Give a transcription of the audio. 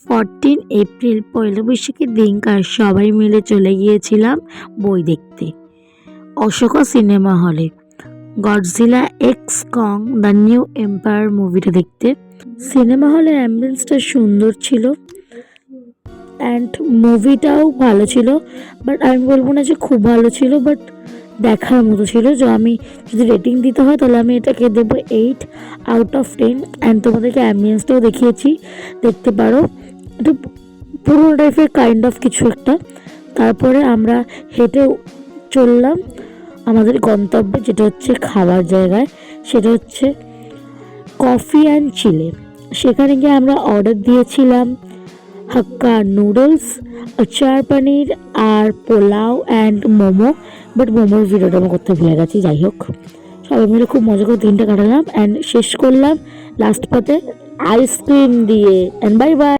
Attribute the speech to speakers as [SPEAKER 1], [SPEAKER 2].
[SPEAKER 1] 14 April পয়লা বৈশাখের দিনকার সবাই মিলে চলে গিয়েছিলাম বই দেখতে অশোকা সিনেমা হলে Godzilla x Kong the new empire মুভিটা দেখতে। সিনেমা হলের অ্যাম্বিয়েন্সটা সুন্দর ছিল অ্যান্ড মুভিটাও ভালো ছিল, বাট আমি বলবো না যে খুব ভালো ছিল, বাট দেখার মতো ছিল। যে আমি যদি রেটিং দিতে হয় তাহলে আমি এটাকে দেবো 8/10। অ্যান্ড তোমাদেরকে অ্যাম্বিয়েন্সটাও দেখিয়েছি, দেখতে পারো। একটু পুরোনো টাইপের কাইন্ড অফ কিছু একটা। তারপরে আমরা হেঁটে চললাম আমাদের গন্তব্যে, যেটা হচ্ছে খাবার জায়গায়, সেটা হচ্ছে কফি অ্যান্ড চিলে। সেখানে গিয়ে আমরা অর্ডার দিয়েছিলাম হাক্কা নুডলস, চার পানির আর পোলাও অ্যান্ড মোমো। বাট মোমোর ভিডিওটা আমি করতে ভুলে গেছি। যাই হোক, সবাই মিলে খুব মজা করে দিনটা কাটালাম অ্যান্ড শেষ করলাম লাস্ট পাতে আইসক্রিম দিয়ে। And bye bye.